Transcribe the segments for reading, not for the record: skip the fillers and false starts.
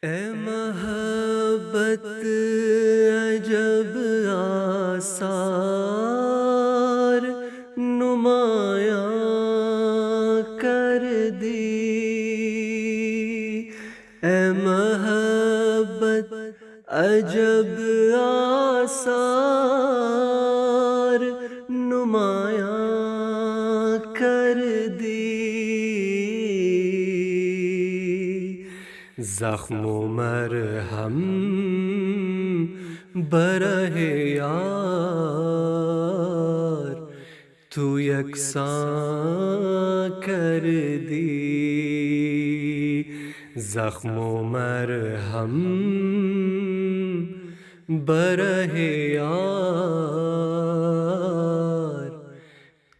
اے محبت عجب آثار نمایاں کر دی، اے محبت عجب آثار نمایاں کر دی، زخم و مرہم برہ یار تو یکساں کر دی، زخم و مرہم برہ یار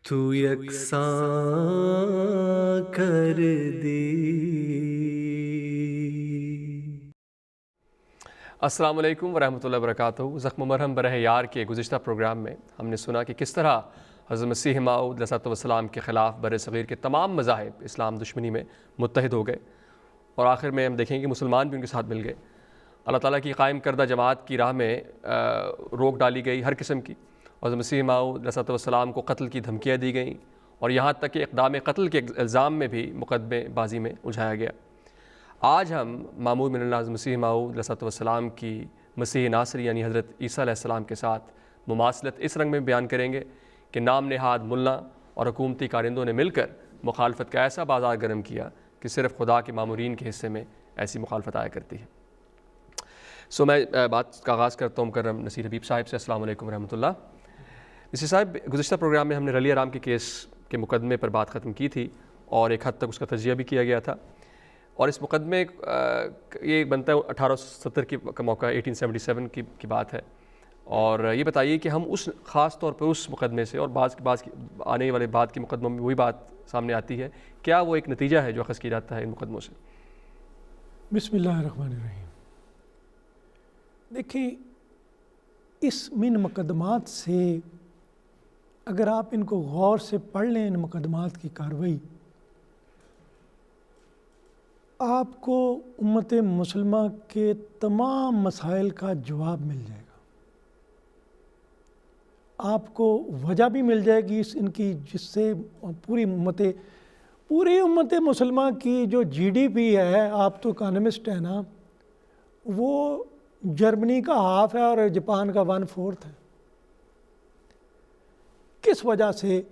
تو یکساں کر دی۔ السلام علیکم ورحمۃ اللہ وبرکاتہ۔ زخم و مرہم برہ یار کے گزشتہ پروگرام میں ہم نے سنا کہ کس طرح حضرت مسیح موعود علیہ السلام کے خلاف بر صغیر کے تمام مذاہب اسلام دشمنی میں متحد ہو گئے، اور آخر میں ہم دیکھیں گے مسلمان بھی ان کے ساتھ مل گئے۔ اللہ تعالیٰ کی قائم کردہ جماعت کی راہ میں روک ڈالی گئی ہر قسم کی، اور حضرت مسیح موعود علیہ السلام کو قتل کی دھمکیاں دی گئیں، اور یہاں تک کہ اقدام قتل کے الزام میں بھی مقدمے بازی میں الجھایا گیا۔ آج ہم معمول من اللہ حضرت مسیح موعود علیہ السلام کی مسیح ناصری یعنی حضرت عیسیٰ علیہ السلام کے ساتھ مماثلت اس رنگ میں بیان کریں گے کہ نام نہاد ملا اور حکومتی کارندوں نے مل کر مخالفت کا ایسا بازار گرم کیا کہ صرف خدا کے مامورین کے حصے میں ایسی مخالفت آیا کرتی ہے۔ میں بات کا آغاز کرتا ہوں مکرم نصیر حبیب صاحب سے۔ السلام علیکم ورحمۃ اللہ۔ نصیر صاحب، گزشتہ پروگرام میں ہم نے رلی رام کے کیس کے مقدمے پر بات ختم کی تھی، اور ایک حد تک اس کا تجزیہ بھی کیا گیا تھا، اور اس مقدمے یہ بنتا ہے 1870 کا موقع 1877 کی بات ہے، اور یہ بتائیے کہ ہم اس خاص طور پر اس مقدمے سے اور بعض آنے والے بعد کے مقدموں میں وہی بات سامنے آتی ہے، کیا وہ ایک نتیجہ ہے جو اخذ کیا جاتا ہے ان مقدموں سے؟ بسم اللہ الرحمن الرحیم۔ دیکھیں، اس من مقدمات سے اگر آپ ان کو غور سے پڑھ لیں، ان مقدمات کی کارروائی، آپ کو امت مسلمہ کے تمام مسائل کا جواب مل جائے گا۔ آپ کو وجہ بھی مل جائے گی ان کی، جس سے پوری امت مسلمہ کی جو جی ڈی پی ہے، آپ تو اکانومسٹ ہیں نا، وہ جرمنی کا ہاف ہے اور جاپان کا 1/4 ہے۔ کس وجہ سے،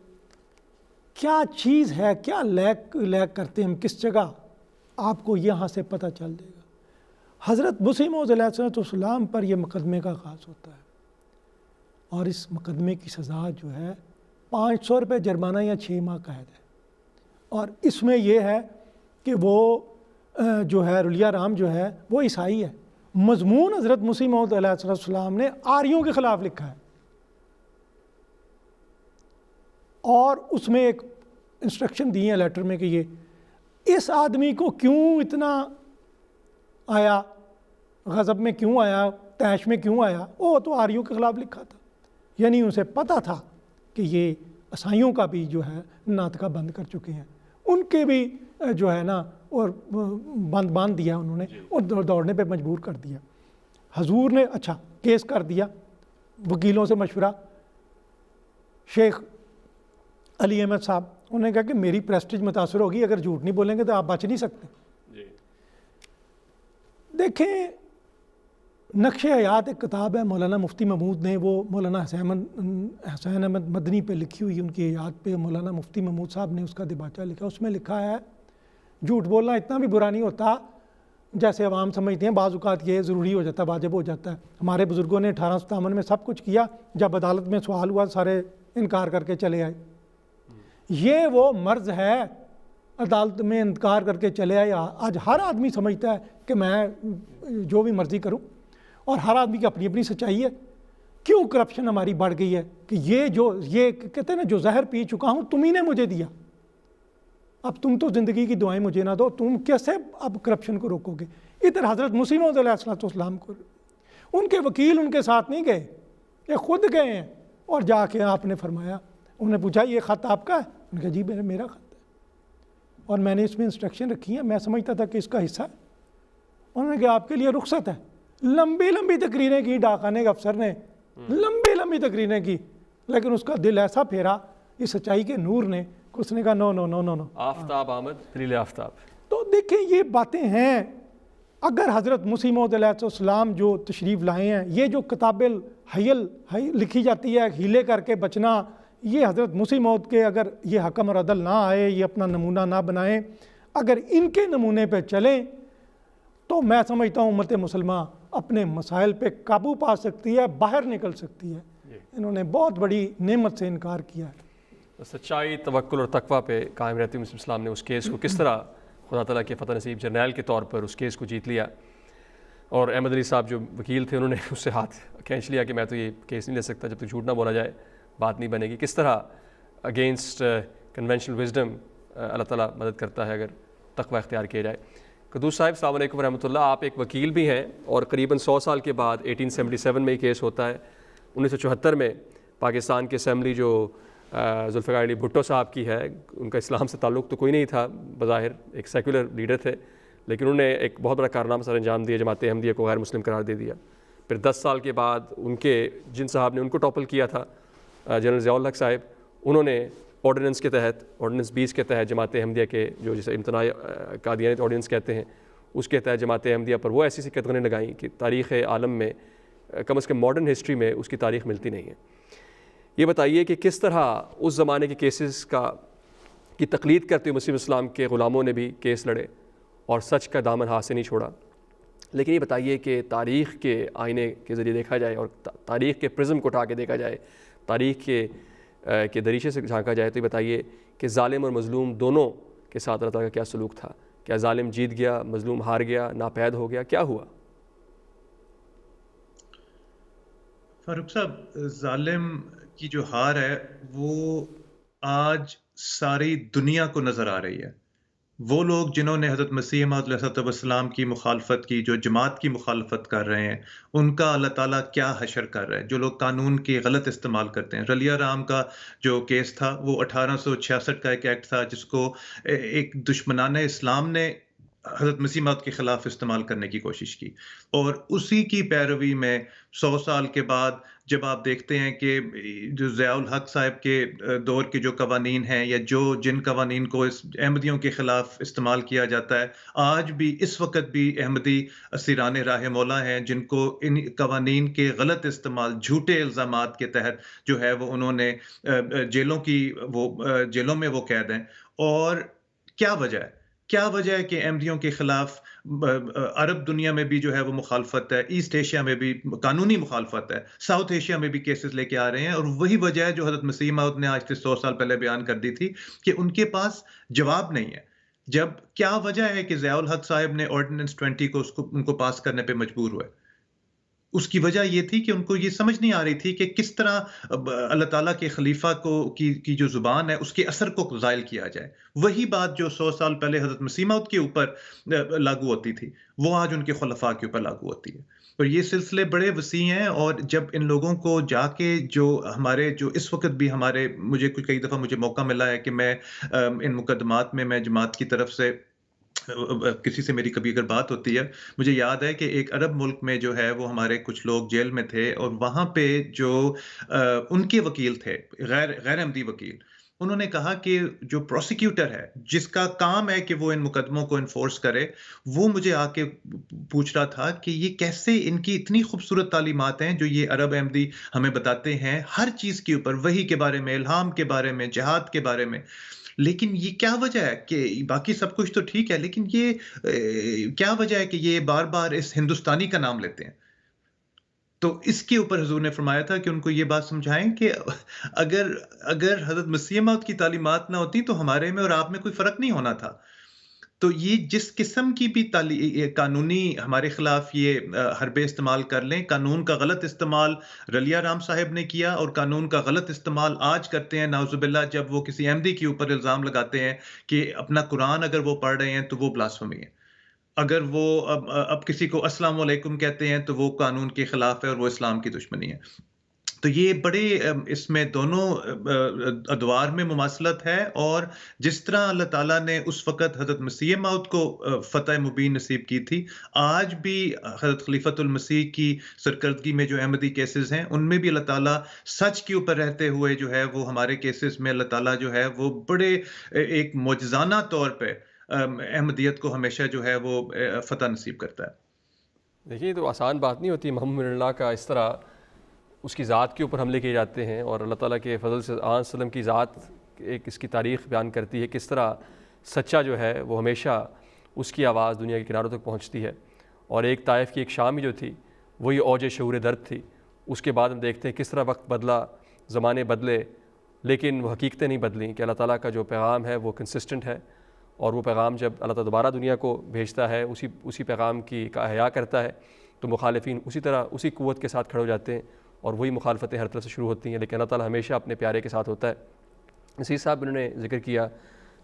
کیا چیز ہے، کیا لیک کرتے ہیں ہم کس جگہ، آپ کو یہاں سے پتہ چل جائے گا۔ حضرت مسیح موعود علیہ السلام پر یہ مقدمے کا آغاز ہوتا ہے، اور اس مقدمے کی سزا جو ہے 500 روپے جرمانہ یا 6 ماہ قید ہے، اور اس میں یہ ہے کہ وہ جو ہے رلیہ رام جو ہے وہ عیسائی ہے۔ مضمون حضرت مسیح موعود علیہ السلام نے آریوں کے خلاف لکھا ہے، اور اس میں ایک انسٹرکشن دی ہے لیٹر میں کہ یہ اس آدمی کو کیوں اتنا آیا، غضب میں کیوں آیا، طیش میں کیوں آیا، وہ تو آریوں کے خلاف لکھا تھا، یعنی اسے پتہ تھا کہ یہ عیسائیوں کا بھی جو ہے ناطقہ بند کر چکے ہیں، ان کے بھی جو ہے نا اور باندھ دیا انہوں نے، اور دوڑنے پہ مجبور کر دیا۔ حضور نے اچھا کیس کر دیا، وکیلوں سے مشورہ، شیخ علی احمد صاحب، انہوں نے کہا کہ میری پریسٹیج متاثر ہوگی، اگر جھوٹ نہیں بولیں گے تو آپ بچ نہیں سکتے۔ دیکھیں، نقش حیات ایک کتاب ہے مولانا مفتی محمود نے، وہ مولانا حسین احمد مدنی پہ لکھی ہوئی، ان کی حیات پہ مولانا مفتی محمود صاحب نے اس کا دیباچہ لکھا۔ اس میں لکھا ہے جھوٹ بولنا اتنا بھی برا نہیں ہوتا جیسے عوام سمجھتے ہیں، بعض اوقات یہ ضروری ہو جاتا ہے، واجب ہو جاتا ہے۔ ہمارے بزرگوں نے 1857 میں سب کچھ کیا، جب عدالت میں سوال ہوا سارے انکار کر کے چلے آئے۔ یہ وہ مرض ہے، عدالت میں انکار کر کے چلے آئے۔ آج ہر آدمی سمجھتا ہے کہ میں جو بھی مرضی کروں، اور ہر آدمی کی اپنی اپنی سچائی ہے۔ کیوں کرپشن ہماری بڑھ گئی ہے کہ یہ کہتے ہیں نا، جو زہر پی چکا ہوں تم ہی نے مجھے دیا، اب تم تو زندگی کی دعائیں مجھے نہ دو، تم کیسے اب کرپشن کو روکو گے؟ ادھر حضرت مسیح موعود علیہ السلام کو ان کے وکیل ان کے ساتھ نہیں گئے، یہ خود گئے ہیں، اور جا کے آپ نے فرمایا، انہوں نے پوچھا یہ خط آپ کا ہے؟ انہوں نے کہا جی میرا خط ہے، اور میں نے اس میں انسٹرکشن رکھی ہے، میں سمجھتا تھا کہ اس کا حصہ ہے۔ انہوں نے کہا آپ کے لیے رخصت ہے. لمبی لمبی تقریریں کی ڈاکخانے کے افسر نے, لمبی لمبی تقریریں کی, لیکن اس کا دل ایسا پھیرا اس سچائی کے نور نے کہ اس نے کہا نو نو نو نو نو. آفتاب آمد دلیل آفتاب. تو دیکھیں یہ باتیں ہیں. اگر حضرت مسیح موعود علیہ السلام جو تشریف لائے ہیں, یہ جو کتاب الحیل لکھی جاتی ہے ہیلے کر کے بچنا, یہ حضرت مسیح موعود کے اگر یہ حکم اور عدل نہ آئے, یہ اپنا نمونہ نہ بنائیں, اگر ان کے نمونے پہ چلیں تو میں سمجھتا ہوں امت مسلمہ اپنے مسائل پہ قابو پا سکتی ہے, باہر نکل سکتی ہے. انہوں نے بہت بڑی نعمت سے انکار کیا ہے. سچائی, توکل اور تقوی پہ قائم رہتے ہوئے اسلام نے اس کیس کو کس طرح خدا تعالیٰ کے فتح نصیب جرنیل کے طور پر اس کیس کو جیت لیا, اور احمد علی صاحب جو وکیل تھے انہوں نے اس سے ہاتھ کھینچ لیا کہ میں تو یہ کیس نہیں لے سکتا جب تک جھوٹ نہ بولا جائے بات نہیں بنے گی. کس طرح اگینسٹ کنونشنل وزڈم اللہ تعالیٰ مدد کرتا ہے اگر تقوی اختیار کیا جائے. قدوس صاحب السلام علیکم ورحمۃ اللہ. آپ ایک وکیل بھی ہیں اور قریباً 100 سال کے بعد 1877 میں یہ کیس ہوتا ہے. 1974 میں پاکستان کی اسمبلی جو ذوالفقار علی بھٹو صاحب کی ہے, ان کا اسلام سے تعلق تو کوئی نہیں تھا بظاہر, ایک سیکولر لیڈر تھے, لیکن انہوں نے ایک بہت بڑا کارنامہ سر انجام دیا, جماعت احمدیہ کو غیر مسلم قرار دے دیا. پھر 10 سال کے بعد ان کے جن صاحب نے ان کو ٹاپل کیا تھا, جنرل ضیاء الحق صاحب, انہوں نے آرڈیننس کے تحت, آرڈیننس 20 کے تحت جماعت احمدیہ کے جو جسے امتناع قادیانیت آرڈیننس کہتے ہیں, اس کے تحت جماعت احمدیہ پر وہ ایسی قدغنیں لگائیں کہ تاریخ عالم میں کم از کم ماڈرن ہسٹری میں اس کی تاریخ ملتی نہیں ہے. یہ بتائیے کہ کس طرح اس زمانے کے کیسز کی تقلید کرتے ہوئے مسیح اسلام کے غلاموں نے بھی کیس لڑے اور سچ کا دامن ہاتھ سے نہیں چھوڑا. لیکن یہ بتائیے کہ تاریخ کے آئینے کے ذریعے دیکھا جائے اور تاریخ کے پرزم کو اٹھا کے دیکھا جائے, تاریخ کے دریچے سے جھانکا جائے, تو یہ بتائیے کہ ظالم اور مظلوم دونوں کے ساتھ اللہ تعالیٰ کا کیا سلوک تھا؟ کیا ظالم جیت گیا, مظلوم ہار گیا, ناپید ہو گیا, کیا ہوا؟ فاروق صاحب, ظالم کی جو ہار ہے وہ آج ساری دنیا کو نظر آ رہی ہے. وہ لوگ جنہوں نے حضرت مسیح موعود علیہ السلام کی مخالفت کی, جو جماعت کی مخالفت کر رہے ہیں, ان کا اللہ تعالیٰ کیا حشر کر رہا ہے. جو لوگ قانون کی غلط استعمال کرتے ہیں, رلیہ رام کا جو کیس تھا وہ 1866 کا ایک ایکٹ تھا جس کو ایک دشمنان اسلام نے حضرت مسیح موعود کے خلاف استعمال کرنے کی کوشش کی, اور اسی کی پیروی میں 100 سال کے بعد جب آپ دیکھتے ہیں کہ جو ضیاء الحق صاحب کے دور کے جو قوانین ہیں یا جن قوانین کو احمدیوں کے خلاف استعمال کیا جاتا ہے, آج بھی اس وقت بھی احمدی اسیران راہ مولا ہیں جن کو ان قوانین کے غلط استعمال, جھوٹے الزامات کے تحت جو ہے وہ انہوں نے جیلوں میں وہ قید ہیں. اور کیا وجہ ہے کہ احمدیوں کے خلاف عرب دنیا میں بھی جو ہے وہ مخالفت ہے, ایسٹ ایشیا میں بھی قانونی مخالفت ہے, ساؤتھ ایشیا میں بھی کیسز لے کے آ رہے ہیں, اور وہی وجہ ہے جو حضرت مسیح موعود نے آج سے 100 سال پہلے بیان کر دی تھی کہ ان کے پاس جواب نہیں ہے. جب کیا وجہ ہے کہ ضیاء الحق صاحب نے آرڈیننس 20 کو ان کو پاس کرنے پہ مجبور ہوئے؟ اس کی وجہ یہ تھی کہ ان کو یہ سمجھ نہیں آ رہی تھی کہ کس طرح اللہ تعالیٰ کے خلیفہ کی جو زبان ہے اس کے اثر کو زائل کیا جائے. وہی بات جو 100 سال پہلے حضرت مسیح موعود کے اوپر لاگو ہوتی تھی وہ آج ان کے خلفاء کے اوپر لاگو ہوتی ہے. اور یہ سلسلے بڑے وسیع ہیں, اور جب ان لوگوں کو جا کے جو اس وقت بھی مجھے کئی دفعہ موقع ملا ہے کہ میں ان مقدمات میں جماعت کی طرف سے کسی سے میری کبھی اگر بات ہوتی ہے, مجھے یاد ہے کہ ایک عرب ملک میں جو ہے وہ ہمارے کچھ لوگ جیل میں تھے, اور وہاں پہ جو ان کے وکیل تھے, غیر احمدی وکیل, انہوں نے کہا کہ جو پروسیکیوٹر ہے جس کا کام ہے کہ وہ ان مقدموں کو انفورس کرے, وہ مجھے آ کے پوچھ رہا تھا کہ یہ کیسے ان کی اتنی خوبصورت تعلیمات ہیں جو یہ عرب احمدی ہمیں بتاتے ہیں ہر چیز کے اوپر, وحی کے بارے میں, الہام کے بارے میں, جہاد کے بارے میں, لیکن یہ کیا وجہ ہے کہ باقی سب کچھ تو ٹھیک ہے, لیکن یہ کیا وجہ ہے کہ یہ بار بار اس ہندوستانی کا نام لیتے ہیں؟ تو اس کے اوپر حضور نے فرمایا تھا کہ ان کو یہ بات سمجھائیں کہ اگر حضرت مسیح موعود کی تعلیمات نہ ہوتی تو ہمارے میں اور آپ میں کوئی فرق نہیں ہونا تھا. تو یہ جس قسم کی بھی قانونی ہمارے خلاف یہ حربے استعمال کر لیں, قانون کا غلط استعمال رلیہ رام صاحب نے کیا, اور قانون کا غلط استعمال آج کرتے ہیں نعوذ باللہ جب وہ کسی احمدی کے اوپر الزام لگاتے ہیں کہ اپنا قرآن اگر وہ پڑھ رہے ہیں تو وہ بلاسفمی ہے, اگر وہ اب کسی کو السلام علیکم کہتے ہیں تو وہ قانون کے خلاف ہے اور وہ اسلام کی دشمنی ہے. تو یہ بڑے اس میں دونوں ادوار میں مماثلت ہے، اور جس طرح اللہ تعالیٰ نے اس وقت حضرت مسیح موعود کو فتح مبین نصیب کی تھی، آج بھی حضرت خلیفۃ المسیح کی سرکردگی میں جو احمدی کیسز ہیں ان میں بھی اللہ تعالیٰ سچ کے اوپر رہتے ہوئے جو ہے وہ ہمارے کیسز میں اللہ تعالیٰ جو ہے وہ بڑے ایک معجزانہ طور پہ احمدیت کو ہمیشہ جو ہے وہ فتح نصیب کرتا ہے۔ دیکھیے تو آسان بات نہیں ہوتی محمد اللہ کا اس طرح اس کی ذات کے اوپر حملے کیے جاتے ہیں، اور اللہ تعالیٰ کے فضل سے آن وسلم کی ذات ایک اس کی تاریخ بیان کرتی ہے کس طرح سچا جو ہے وہ ہمیشہ اس کی آواز دنیا کے کناروں تک پہنچتی ہے۔ اور ایک طائف کی ایک شامی جو تھی وہی اوج شعور درد تھی، اس کے بعد ہم دیکھتے ہیں کس طرح وقت بدلا، زمانے بدلے، لیکن وہ حقیقتیں نہیں بدلیں کہ اللہ تعالیٰ کا جو پیغام ہے وہ کنسسٹنٹ ہے، اور وہ پیغام جب اللہ تعالیٰ دوبارہ دنیا کو بھیجتا ہے اسی پیغام کی کا احیا کرتا ہے تو مخالفین اسی طرح اسی قوت کے ساتھ کھڑے ہو جاتے ہیں، اور وہی مخالفتیں ہر طرف سے شروع ہوتی ہیں، لیکن اللہ تعالیٰ ہمیشہ اپنے پیارے کے ساتھ ہوتا ہے۔ نصیر صاحب انہوں نے ذکر کیا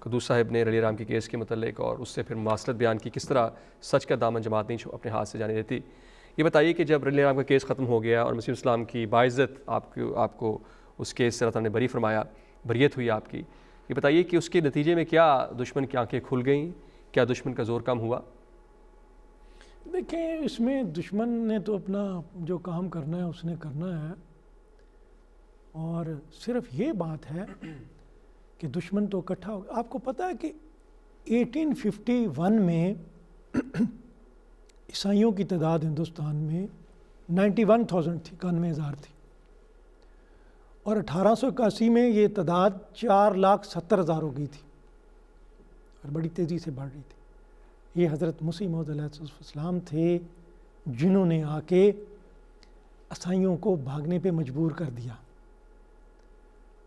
قدوس صاحب نے رلی رام کے کیس کے متعلق، اور اس سے پھر مواصلت بیان کی کس طرح سچ کا دامن جماعت نہیں اپنے ہاتھ سے جانے دیتی۔ یہ بتائیے کہ جب رلی رام کا کیس ختم ہو گیا اور مسیح اسلام کی باعزت آپ کو اس کیس سے اللہ تعالیٰ نے بری فرمایا، بریت ہوئی آپ کی، یہ بتائیے کہ اس کے نتیجے میں کیا دشمن کی آنکھیں کھل گئیں، کیا دشمن کا زور کم ہوا؟ دیکھیں اس میں دشمن نے تو اپنا جو کام کرنا ہے اس نے کرنا ہے، اور صرف یہ بات ہے کہ دشمن تو اکٹھا ہو گیا۔ آپ کو پتہ ہے کہ 1851 میں عیسائیوں کی تعداد ہندوستان میں 91,000 تھی، 91,000 تھی، اور 1881 میں یہ تعداد 4,70,000 ہو گئی تھی، اور بڑی تیزی سے بڑھ رہی تھی۔ یہ حضرت مسیح موعود علیہ السلام تھے جنہوں نے آ کے عیسائیوں کو بھاگنے پہ مجبور کر دیا،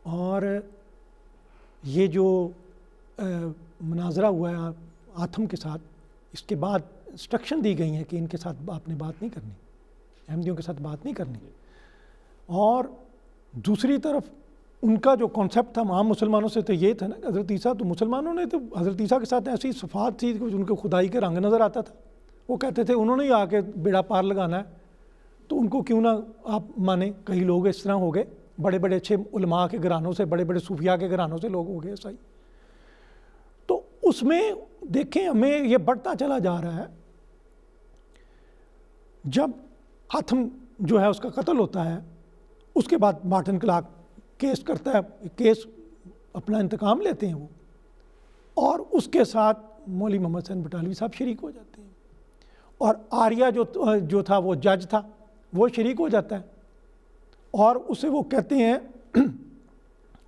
اور یہ جو مناظرہ ہوا ہے آتھم کے ساتھ، اس کے بعد انسٹرکشن دی گئی ہیں کہ ان کے ساتھ آپ نے بات نہیں کرنی، احمدیوں کے ساتھ بات نہیں کرنی۔ اور دوسری طرف ان کا جو کانسیپٹ تھا عام مسلمانوں سے تو یہ تھا نا کہ حضرت عیسیٰ، تو مسلمانوں نے تو حضرت عیسیٰ کے ساتھ ایسی صفات تھی کہ ان کو خدائی کے رنگ نظر آتا تھا، وہ کہتے تھے انہوں نے ہی آ کے بیڑا پار لگانا ہے، تو ان کو کیوں نہ آپ مانیں۔ کئی لوگ اس طرح ہو گئے، بڑے بڑے اچھے علماء کے گھرانوں سے، بڑے بڑے صوفیاء کے گھرانوں سے لوگ ہو گئے عیسائی۔ تو اس میں دیکھیں ہمیں یہ بڑھتا چلا جا رہا ہے۔ جب آتھم جو ہے اس کا قتل ہوتا ہے، اس کے بعد مارٹن کلارک کیس کرتا ہے، کیس اپنا انتقام لیتے ہیں وہ، اور اس کے ساتھ مولوی محمد حسین بٹالوی صاحب شریک ہو جاتے ہیں، اور آریہ جو تھا وہ جج تھا وہ شریک ہو جاتا ہے، اور اسے وہ کہتے ہیں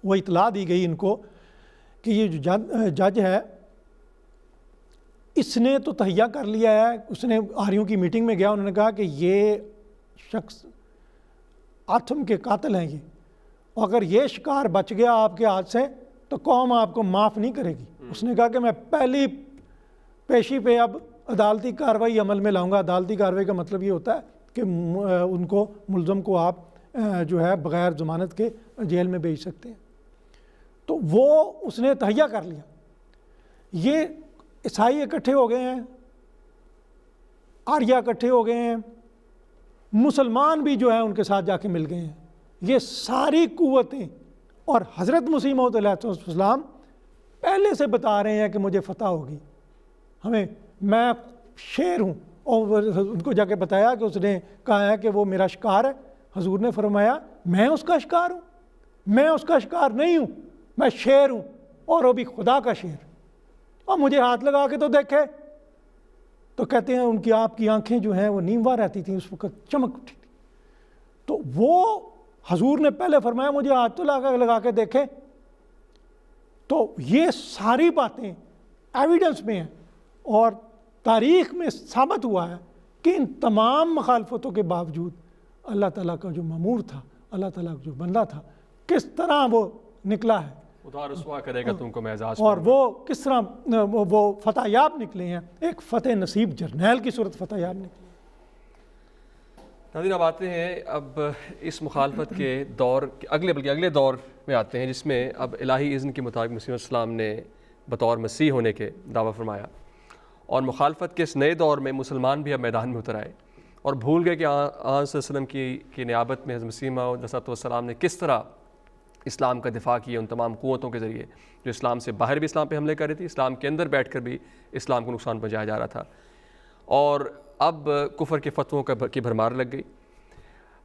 وہ اطلاع دی گئی ان کو کہ یہ جو جج ہے اس نے تو تہیہ کر لیا ہے، اس نے آریوں کی میٹنگ میں گیا، انہوں نے کہا کہ یہ شخص آتھم کے قاتل ہیں یہ، اگر یہ شکار بچ گیا آپ کے ہاتھ سے تو قوم آپ کو معاف نہیں کرے گی۔ اس نے کہا کہ میں پہلی پیشی پہ اب عدالتی کارروائی عمل میں لاؤں گا۔ عدالتی کارروائی کا مطلب یہ ہوتا ہے کہ ان کو ملزم کو آپ جو ہے بغیر ضمانت کے جیل میں بھیج سکتے ہیں۔ تو وہ اس نے تہیہ کر لیا۔ یہ عیسائی اکٹھے ہو گئے ہیں، آریہ اکٹھے ہو گئے ہیں، مسلمان بھی جو ہے ان کے ساتھ جا کے مل گئے ہیں۔ یہ ساری قوتیں، اور حضرت مسیح موعود علیہ السلام پہلے سے بتا رہے ہیں کہ مجھے فتح ہوگی، میں شیر ہوں، اور ان کو جا کے بتایا کہ اس نے کہا ہے کہ وہ میرا شکار ہے۔ حضور نے فرمایا میں اس کا شکار ہوں؟ میں اس کا شکار نہیں ہوں، میں شیر ہوں، اور وہ بھی خدا کا شیر، اور مجھے ہاتھ لگا کے تو دیکھے۔ تو کہتے ہیں ان کی آپ کی آنکھیں جو ہیں وہ نیموا رہتی تھیں، اس وقت چمک اٹھی تھی۔ تو وہ حضور نے پہلے فرمایا مجھے ہاتھ تو لگا کے دیکھے۔ تو یہ ساری باتیں ایویڈنس میں ہیں، اور تاریخ میں ثابت ہوا ہے کہ ان تمام مخالفتوں کے باوجود اللہ تعالیٰ کا جو مامور تھا، اللہ تعالیٰ کا جو بندہ تھا، کس طرح وہ نکلا ہے، خدا رسوا کرے گا تم کو میں اعزاز، اور وہ کس طرح وہ فتح یاب نکلے ہیں، ایک فتح نصیب جرنیل کی صورت فتح یاب نکلے۔ ناظرین اب آتے ہیں اب اس مخالفت کے دور اگلے دور میں آتے ہیں، جس میں اب الہی اذن کے مطابق مسیح السلام نے بطور مسیح ہونے کے دعویٰ فرمایا، اور مخالفت کے اس نئے دور میں مسلمان بھی اب میدان میں اتر آئے، اور بھول گئے کہ آن صلی اللہ علیہ وسلم کی نیابت میں حضرت مسیح موعود علیہ السلام نے کس طرح اسلام کا دفاع کیا ان تمام قوتوں کے ذریعے جو اسلام سے باہر بھی اسلام پہ حملے کر رہی تھی، اسلام کے اندر بیٹھ کر بھی اسلام کو نقصان پہنچایا جا رہا تھا. اور اب کفر کے فتووں کی بھرمار لگ گئی.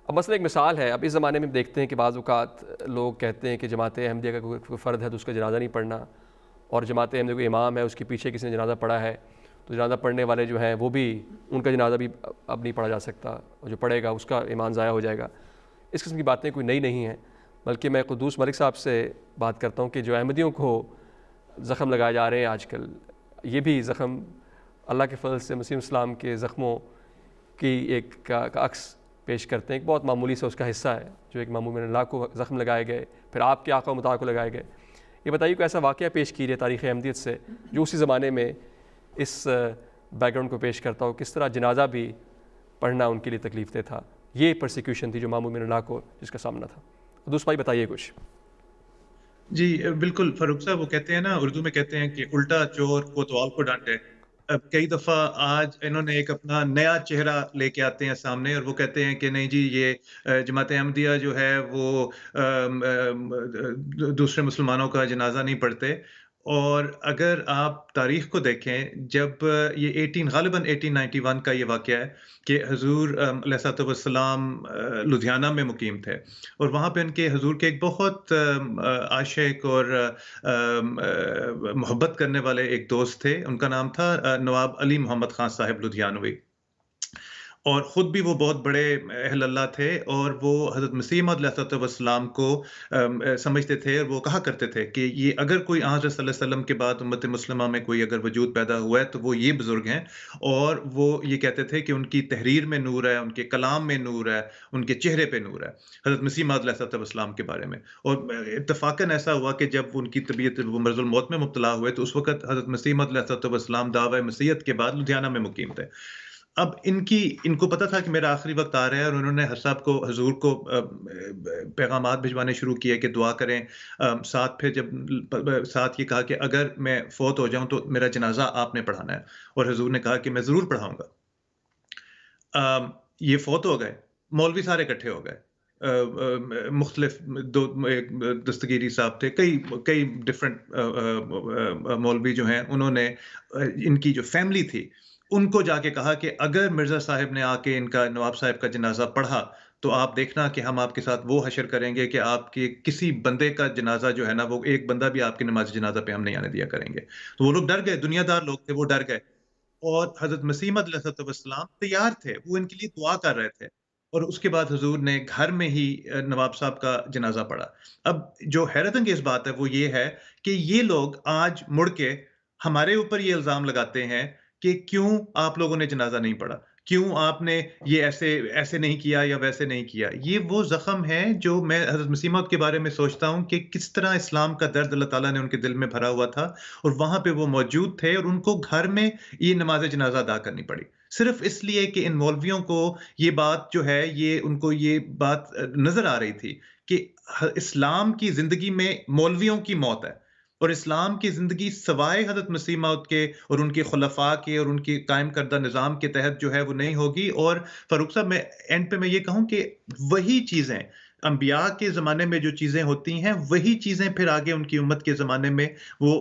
اب مثلا ایک مثال ہے، اب اس زمانے میں دیکھتے ہیں کہ بعض اوقات لوگ کہتے ہیں کہ جماعت احمدیہ کا کوئی فرد ہے تو اس کا جنازہ نہیں پڑھنا، اور جماعت احمدیہ کوئی امام ہے اس کے پیچھے کسی نے جنازہ پڑھا ہے تو جنازہ پڑھنے والے جو ہیں وہ بھی ان کا جنازہ بھی اب نہیں پڑھا جا سکتا، اور جو پڑھے گا اس کا ایمان ضائع ہو جائے گا. اس قسم کی باتیں کوئی نئی نہیں ہیں، بلکہ میں قدوس ملک صاحب سے بات کرتا ہوں کہ جو احمدیوں کو زخم لگائے جا رہے ہیں آج کل، یہ بھی زخم اللہ کے فضل سے مسیح اسلام کے زخموں کی ایک کا عکس پیش کرتے ہیں. ایک بہت معمولی سے اس کا حصہ ہے جو ایک معمول اللہ کو زخم لگائے گئے، پھر آپ کے آقا و مطاع کو لگائے گئے. یہ بتائیے کوئی ایسا واقعہ پیش کیجیے تاریخ احمدیت سے جو اسی زمانے میں اس بیک گراؤنڈ کو پیش کرتا ہو، کس طرح جنازہ بھی پڑھنا ان کے لیے تکلیف دہ تھا. یہ پرسیکیوشن تھی جو معمول اللہ کو جس کا سامنا تھا. دوست بھائی بتائیے کچھ. جی بالکل فاروق صاحب، وہ کہتے ہیں نا، اردو میں کہتے ہیں کہ الٹا چور کوتوال کو ڈانٹے. اب کئی دفعہ آج انہوں نے ایک اپنا نیا چہرہ لے کے آتے ہیں سامنے، اور وہ کہتے ہیں کہ نہیں جی یہ جماعت احمدیہ جو ہے وہ دوسرے مسلمانوں کا جنازہ نہیں پڑھتے. اور اگر آپ تاریخ کو دیکھیں، جب یہ غالباً 1891 کا یہ واقعہ ہے کہ حضور علیہ الصلوۃ والسلام لدھیانہ میں مقیم تھے، اور وہاں پہ ان کے حضور کے ایک بہت عاشق اور محبت کرنے والے ایک دوست تھے. ان کا نام تھا نواب علی محمد خان صاحب لدھیانوی، اور خود بھی وہ بہت بڑے اہل اللہ تھے، اور وہ حضرت مسیح موعود علیہ السلام کو سمجھتے تھے، اور وہ کہا کرتے تھے کہ یہ اگر کوئی حضرت صلی اللہ علیہ وسلم کے بعد امت مسلمہ میں کوئی اگر وجود پیدا ہوا ہے تو وہ یہ بزرگ ہیں. اور وہ یہ کہتے تھے کہ ان کی تحریر میں نور ہے، ان کے کلام میں نور ہے، ان کے چہرے پہ نور ہے حضرت مسیح موعود علیہ السلام کے بارے میں. اور اتفاقاً ایسا ہوا کہ جب ان کی طبیعت وہ مرض الموت میں مبتلا ہوئے تو اس وقت حضرت مسیح موعود علیہ السلام دعوی مسیحیت کے بعد لدھیانہ میں مقیم تھے. اب ان کو پتا تھا کہ میرا آخری وقت آ رہا ہے، اور انہوں نے صاحب کو حضور کو پیغامات بھجوانے شروع کیے کہ دعا کریں. ساتھ یہ کہا کہ اگر میں فوت ہو جاؤں تو میرا جنازہ آپ نے پڑھانا ہے، اور حضور نے کہا کہ میں ضرور پڑھاؤں گا. یہ فوت ہو گئے، مولوی سارے اکٹھے ہو گئے، مختلف دستگیری صاحب تھے، کئی ڈفرینٹ مولوی جو ہیں، انہوں نے ان کی جو فیملی تھی ان کو جا کے کہا کہ اگر مرزا صاحب نے آ کے ان کا نواب صاحب کا جنازہ پڑھا تو آپ دیکھنا کہ ہم آپ کے ساتھ وہ حشر کریں گے کہ آپ کے کسی بندے کا جنازہ جو ہے نا، وہ ایک بندہ بھی آپ کی نماز جنازہ پہ ہم نہیں آنے دیا کریں گے. تو وہ لوگ ڈر گئے، دنیا دار لوگ تھے، وہ ڈر گئے. اور حضرت مسیح موعود علیہ السلام تیار تھے، وہ ان کے لیے دعا کر رہے تھے. اور اس کے بعد حضور نے گھر میں ہی نواب صاحب کا جنازہ پڑھا. اب جو حیرت انگیز بات ہے وہ یہ ہے کہ یہ لوگ آج مڑ کے ہمارے اوپر یہ الزام لگاتے ہیں کہ کیوں آپ لوگوں نے جنازہ نہیں پڑھا، کیوں آپ نے یہ ایسے نہیں کیا یا ویسے نہیں کیا. یہ وہ زخم ہے جو میں حضرت مسیح موعود کے بارے میں سوچتا ہوں کہ کس طرح اسلام کا درد اللہ تعالیٰ نے ان کے دل میں بھرا ہوا تھا، اور وہاں پہ وہ موجود تھے، اور ان کو گھر میں یہ نماز جنازہ ادا کرنی پڑی صرف اس لیے کہ ان مولویوں کو یہ بات جو ہے، یہ ان کو یہ بات نظر آ رہی تھی کہ اسلام کی زندگی میں مولویوں کی موت ہے، اور اسلام کی زندگی سوائے حضرت مسیح موعود کے اور ان کے خلفاء کے اور ان کے قائم کردہ نظام کے تحت جو ہے وہ نہیں ہوگی. اور فاروق صاحب، میں اینڈ پہ میں یہ کہوں کہ وہی چیزیں انبیاء کے زمانے میں جو چیزیں ہوتی ہیں، وہی چیزیں پھر آگے ان کی امت کے زمانے میں وہ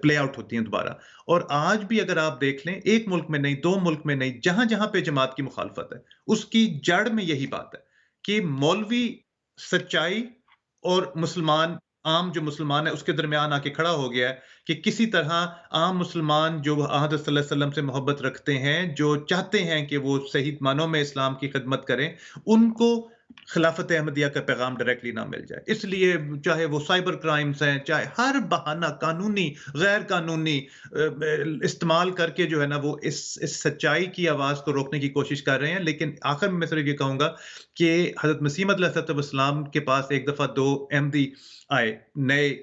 پلے آؤٹ ہوتی ہیں دوبارہ. اور آج بھی اگر آپ دیکھ لیں، ایک ملک میں نہیں، دو ملک میں نہیں، جہاں جہاں پہ جماعت کی مخالفت ہے اس کی جڑ میں یہی بات ہے کہ مولوی سچائی اور مسلمان، عام جو مسلمان ہے اس کے درمیان آ کے کھڑا ہو گیا ہے کہ کسی طرح عام مسلمان جو حضرت صلی اللہ علیہ وسلم سے محبت رکھتے ہیں، جو چاہتے ہیں کہ وہ صحیح معنوں میں اسلام کی خدمت کریں، ان کو خلافت احمدیہ کا پیغام ڈائریکٹلی نہ مل جائے. اس لیے چاہے وہ سائبر کرائمز ہیں، چاہے ہر بہانہ قانونی غیر قانونی استعمال کر کے جو ہے نا وہ اس سچائی کی آواز کو روکنے کی کوشش کر رہے ہیں. لیکن آخر میں صرف یہ کہوں گا کہ حضرت مسیح موعود علیہ السلام کے پاس ایک دفعہ 2 احمدی آئے، نئے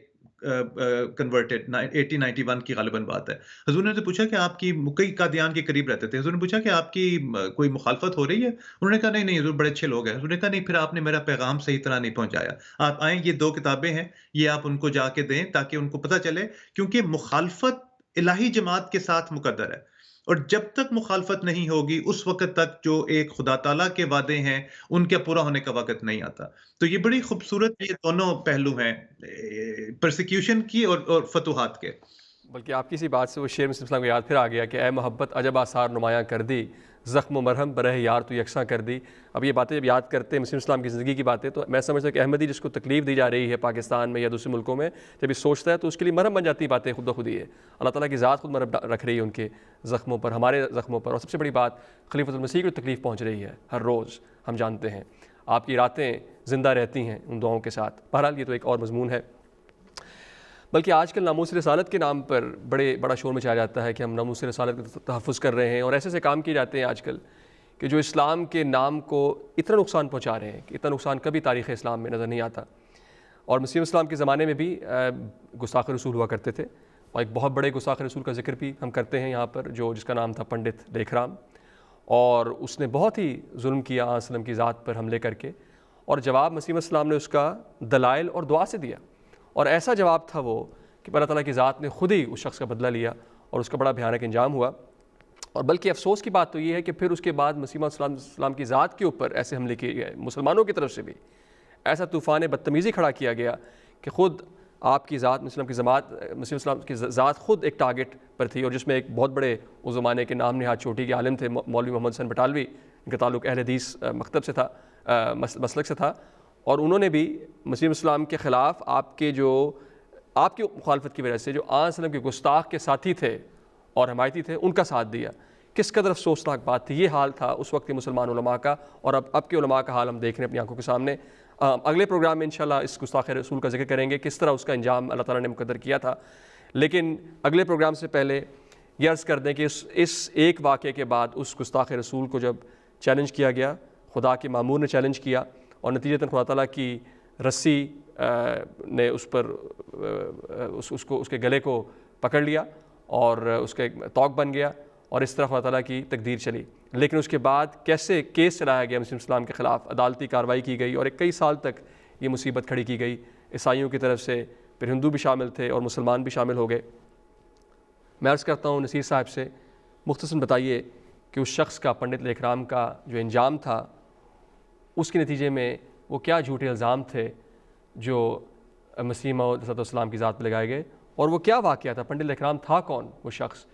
کنورٹڈ، 1891 کی غالباً بات ہے. حضور نے تو پوچھا کہ آپ کی، کئی قادیان کے قریب رہتے تھے، حضور نے پوچھا کہ آپ کی کوئی مخالفت ہو رہی ہے؟ انہوں نے کہا نہیں حضور، بڑے اچھے لوگ ہیں. حضور نے کہا نہیں، پھر آپ نے میرا پیغام صحیح طرح نہیں پہنچایا. آپ آئیں، یہ 2 کتابیں ہیں، یہ آپ ان کو جا کے دیں تاکہ ان کو پتہ چلے، کیونکہ مخالفت الہی جماعت کے ساتھ مقدر ہے. اور جب تک مخالفت نہیں ہوگی اس وقت تک جو ایک خدا تعالیٰ کے وعدے ہیں ان کے پورا ہونے کا وقت نہیں آتا. تو یہ بڑی خوبصورت یہ دونوں پہلو ہیں پرسیکیوشن کی اور فتوحات کے. بلکہ آپ کی اسی بات سے وہ شعر مسلم اسلام کو یاد پھر آ گیا کہ اے محبت عجب آثار نمایاں کر دی، زخم و مرہم برہ یار تو یکساں کر دی. اب یہ باتیں جب یاد کرتے ہیں مسلم اسلام کی زندگی کی باتیں، تو میں سمجھتا ہوں کہ احمدی جس کو تکلیف دی جا رہی ہے پاکستان میں یا دوسرے ملکوں میں، جب یہ سوچتا ہے تو اس کے لیے مرہم بن جاتی باتیں خود بخود ہی ہے. اللہ تعالیٰ کی ذات خود مرہم رکھ رہی ہے ان کے زخموں پر، ہمارے زخموں پر. اور سب سے بڑی بات خلیفۃ المسیح کو تکلیف پہنچ رہی ہے ہر روز، ہم جانتے ہیں. آپ کی راتیں زندہ رہتی ہیں ان دعاؤں کے ساتھ. بہرحال یہ تو ایک اور مضمون ہے. بلکہ آج کل ناموس رسالت کے نام پر بڑا شور مچایا جاتا ہے کہ ہم ناموس رسالت کا تحفظ کر رہے ہیں، اور ایسے کام کیے جاتے ہیں آج کل کہ جو اسلام کے نام کو اتنا نقصان پہنچا رہے ہیں کہ اتنا نقصان کبھی تاریخ اسلام میں نظر نہیں آتا. اور مسیح اسلام کے زمانے میں بھی گستاخ رسول ہوا کرتے تھے، اور ایک بہت بڑے گستاخ رسول کا ذکر بھی ہم کرتے ہیں یہاں پر، جس کا نام تھا پنڈت لیکھ رام. اور اس نے بہت ہی ظلم کیا آن وسلم کی ذات پر حملے کر کے، اور جواب مسیح السلام نے اس کا دلائل اور دعا سے دیا. اور ایسا جواب تھا وہ کہ اللہ تعالیٰ کی ذات نے خود ہی اس شخص کا بدلہ لیا اور اس کا بڑا بھیانک انجام ہوا. اور بلکہ افسوس کی بات تو یہ ہے کہ پھر اس کے بعد مسیح السلام کی ذات کے اوپر ایسے حملے کیے گئے، مسلمانوں کی طرف سے بھی ایسا طوفان بدتمیزی کھڑا کیا گیا کہ خود آپ کی ذات مسیح السلام کی ذات خود ایک ٹارگٹ پر تھی. اور جس میں ایک بہت بڑے اس زمانے کے نام نہاد چوٹی کے عالم تھے مولوی محمد حسن بٹالوی، ان کا تعلق اہل حدیث مکتب سے تھا، مسلک سے تھا. اور انہوں نے بھی مسیح السلام کے خلاف آپ کی مخالفت کی وجہ سے جو آن وسلم کے گستاخ کے ساتھی تھے اور حمایتی تھے ان کا ساتھ دیا. کس قدر افسوسناک بات تھی. یہ حال تھا اس وقت کے مسلمان علماء کا، اور اب کے علماء کا حال ہم دیکھ رہے ہیں اپنی آنکھوں کے سامنے. اگلے پروگرام میں انشاءاللہ اس گستاخ رسول کا ذکر کریں گے، کس طرح اس کا انجام اللہ تعالیٰ نے مقدر کیا تھا. لیکن اگلے پروگرام سے پہلے یہ عرض کر دیں کہ اس ایک واقعے کے بعد اس گستاخ رسول کو جب چیلنج کیا گیا، خدا کے مامور نے چیلنج کیا، اور نتیجتاً خدا تعالیٰ کی رسی نے اس پر اس کے گلے کو پکڑ لیا اور اس کا ایک توق بن گیا، اور اس طرح خدا تعالیٰ کی تقدیر چلی. لیکن اس کے بعد کیسے کیس چلایا گیا مسلم اسلام کے خلاف، عدالتی کارروائی کی گئی، اور کئی سال تک یہ مصیبت کھڑی کی گئی عیسائیوں کی طرف سے. پھر ہندو بھی شامل تھے اور مسلمان بھی شامل ہو گئے. میں عرض کرتا ہوں نصیر صاحب سے مختصراً بتائیے کہ اس شخص کا، پنڈت لیکھ رام کا جو انجام تھا، اس کے نتیجے میں وہ کیا جھوٹے الزام تھے جو مسیح موعود علیہ السلام کی ذات پہ لگائے گئے، اور وہ کیا واقعہ تھا. پنڈت لیکھ رام تھا کون وہ شخص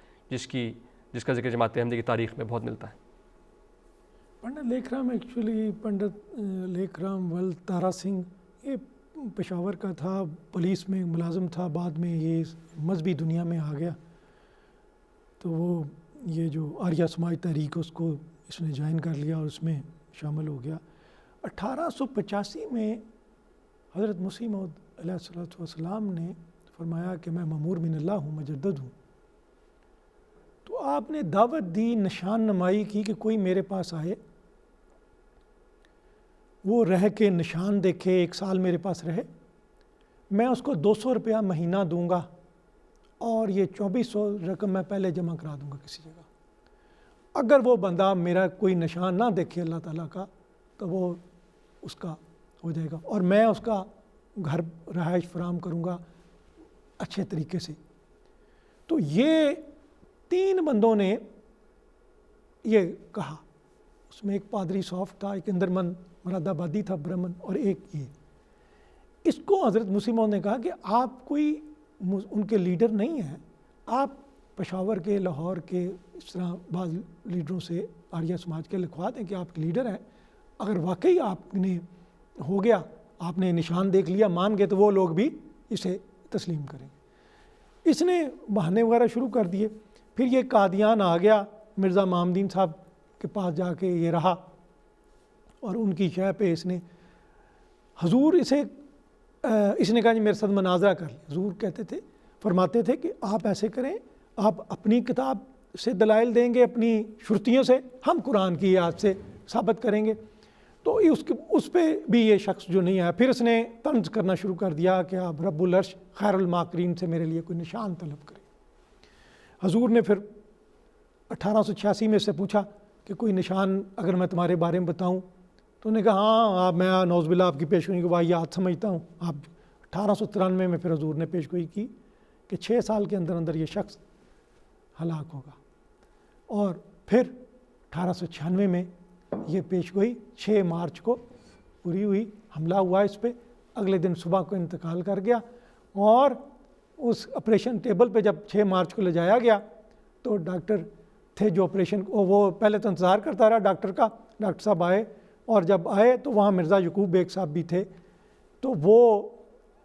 جس کا ذکر جماعت احمدی کی تاریخ میں بہت ملتا ہے؟ پنڈت لیکھ رام ایکچولی پنڈت لیکھ رام ول تارا سنگھ یہ پشاور کا تھا، پولیس میں ملازم تھا، بعد میں یہ مذہبی دنیا میں آ گیا. تو وہ یہ جو آریہ سماج تحریک اس کو اس نے جوائن کر لیا اور اس میں شامل ہو گیا. 1885 میں حضرت مسیح موعود علیہ السلام نے فرمایا کہ میں مامور من اللہ ہوں، مجدد ہوں. تو آپ نے دعوت دی، نشان نمائی کی کہ کوئی میرے پاس آئے، وہ رہ کے نشان دیکھے، 1 سال میرے پاس رہے، میں اس کو 200 روپیہ مہینہ دوں گا، اور یہ 2400 رقم میں پہلے جمع کرا دوں گا کسی جگہ. اگر وہ بندہ میرا کوئی نشان نہ دیکھے اللہ تعالیٰ کا تو وہ اس کا ہو جائے گا، اور میں اس کا گھر رہائش فراہم کروں گا اچھے طریقے سے. تو یہ 3 بندوں نے یہ کہا. اس میں ایک پادری صوف تھا، ایک اندرمن مراد آبادی تھا برہمن، اور ایک یہ. اس کو حضرت مسیح موعود نے کہا کہ آپ کوئی ان کے لیڈر نہیں ہیں، آپ پشاور کے، لاہور کے، اس طرح بعض لیڈروں سے آریہ سماج کے لکھوا دیں کہ آپ کے لیڈر ہیں. اگر واقعی آپ نے ہو گیا، آپ نے نشان دیکھ لیا، مان گئے، تو وہ لوگ بھی اسے تسلیم کریں. اس نے بہانے وغیرہ شروع کر دیے. پھر یہ قادیان آ گیا، مرزا محمدین صاحب کے پاس جا کے یہ رہا، اور ان کی شے پہ اس نے حضور اس نے کہا جی میرے ساتھ مناظرہ کر لیں. حضور کہتے تھے، فرماتے تھے کہ آپ ایسے کریں، آپ اپنی کتاب سے دلائل دیں گے، اپنی شرطیوں سے، ہم قرآن کی آیات سے ثابت کریں گے. تو اس پہ بھی یہ شخص جو نہیں آیا. پھر اس نے طنز کرنا شروع کر دیا کہ آپ رب العرش خیر الماکرین سے میرے لیے کوئی نشان طلب کریں. حضور نے پھر 1886 میں سے پوچھا کہ کوئی نشان اگر میں تمہارے بارے میں بتاؤں، تو انہوں نے کہا ہاں، میں نعوذ باللہ آپ کی پیشگوئی کو واہیات سمجھتا ہوں. آپ 1893 میں پھر حضور نے پیشگوئی کی کہ 6 سال کے اندر اندر یہ شخص ہلاک ہوگا. اور پھر 1896 میں یہ پیش گوئی 6 مارچ کو پوری ہوئی، حملہ ہوا اس پہ، اگلے دن صبح کو انتقال کر گیا. اور اس آپریشن ٹیبل پہ جب 6 مارچ کو لے جایا گیا تو ڈاکٹر تھے جو آپریشن وہ پہلے تو انتظار کرتا رہا ڈاکٹر کا، ڈاکٹر صاحب آئے، اور جب آئے تو وہاں مرزا یعقوب بیگ صاحب بھی تھے. تو وہ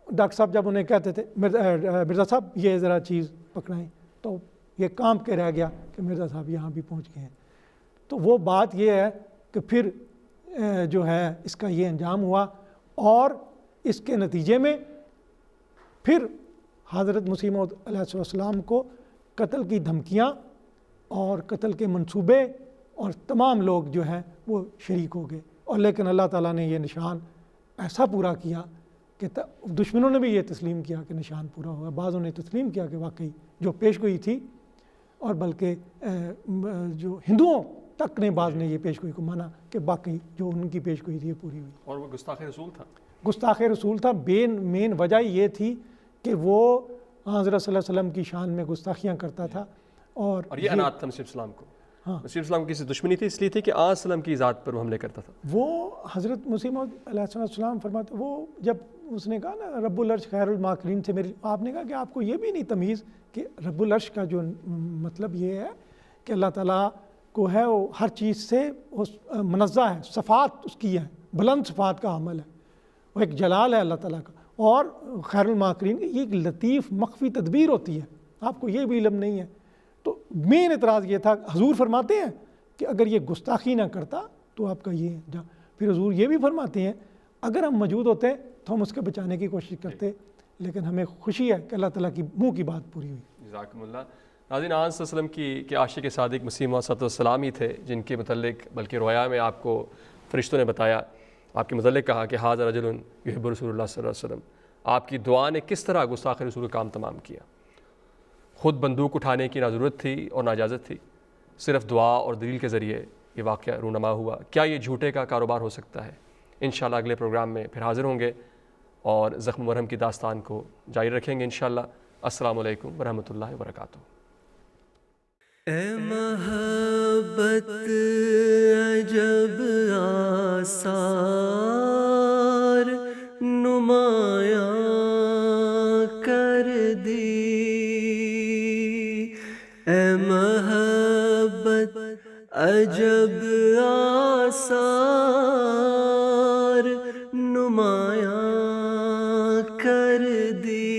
ڈاکٹر صاحب جب انہیں کہتے تھے مرزا صاحب یہ ذرا چیز پکڑائیں، تو یہ کانپ کے رہ گیا کہ مرزا صاحب یہاں بھی پہنچ گئے ہیں. تو وہ بات یہ ہے کہ پھر جو ہے اس کا یہ انجام ہوا، اور اس کے نتیجے میں پھر حضرت مسیح موعود علیہ السلام کو قتل کی دھمکیاں اور قتل کے منصوبے اور تمام لوگ جو ہیں وہ شریک ہو گئے. اور لیکن اللہ تعالیٰ نے یہ نشان ایسا پورا کیا کہ دشمنوں نے بھی یہ تسلیم کیا کہ نشان پورا ہوا. بعضوں نے تسلیم کیا کہ واقعی جو پیش گوئی تھی، اور بلکہ جو ہندوؤں تک نے بعض نے یہ پیش گوئی کو مانا کہ باقی جو ان کی پیش گوئی تھی یہ پوری ہوئی. اور وہ گستاخ رسول تھا. گستاخ رسول تھا. مین وجہ یہ تھی کہ وہ حضرت صلی اللہ علیہ وسلم کی شان میں گستاخیاں کرتا تھا. اور یہ انات تھا مسیح اسلام کو. ہاں، مسیح اسلام کی کسی دشمنی تھی، اس لیے تھی کہ آج وسلم کی ذات پر وہ حملے کرتا تھا. وہ حضرت مسیح موعود علیہ السلام فرماتے، وہ جب اس نے کہا نا رب العرش خیر الماکرین سے میری، آپ نے کہا کہ آپ کو یہ بھی نہیں تمیز کہ رب العرش کا جو مطلب یہ ہے کہ اللہ تعالیٰ کو ہے وہ ہر چیز سے منزہ ہے، صفات اس کی ہے، بلند صفات کا عمل ہے، وہ ایک جلال ہے اللہ تعالیٰ کا. اور خیر الماکرین یہ ایک لطیف مخفی تدبیر ہوتی ہے، آپ کو یہ بھی علم نہیں ہے. تو مین اعتراض یہ تھا، حضور فرماتے ہیں کہ اگر یہ گستاخی نہ کرتا تو آپ کا یہ پھر حضور یہ بھی فرماتے ہیں اگر ہم موجود ہوتے تو ہم اس کے بچانے کی کوشش کرتے، لیکن ہمیں خوشی ہے کہ اللہ تعالیٰ کی منہ کی بات پوری ہوئی. جزاکم اللہ. ناظرین، آن صلی اللہ علیہ وسلم کی عاشق صادق مسیح موعود صلی اللہ علیہ وسلم ہی تھے جن کے متعلق بلکہ رویا میں آپ کو فرشتوں نے بتایا، آپ کے متعلق کہا کہ ھذا رجل یحب رسول اللہ صلی اللہ علیہ وسلم. آپ کی دعا نے کس طرح گستاخ رسول کا کام تمام کیا. خود بندوق اٹھانے کی نہ ضرورت تھی اور نہ اجازت تھی، صرف دعا اور دلیل کے ذریعے یہ واقعہ رونما ہوا. کیا یہ جھوٹے کا کاروبار ہو سکتا ہے؟ انشاءاللہ اگلے پروگرام میں پھر حاضر ہوں گے اور زخم مرہم کی داستان کو جاری رکھیں گے انشاءاللہ. السلام علیکم ورحمۃ اللہ وبرکاتہ. اے محبت عجب آثار نمایاں کر دی، اے محبت عجب آثار نمایاں کر دی.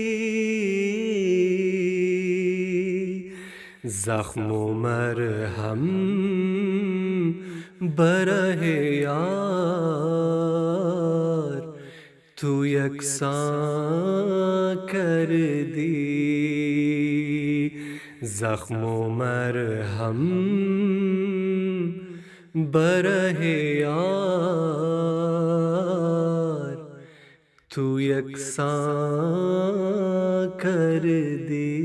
زخم و مرہم برہ یار تو یکساں کر دی. زخم و مرہم برہ یار تو یکساں کر دی.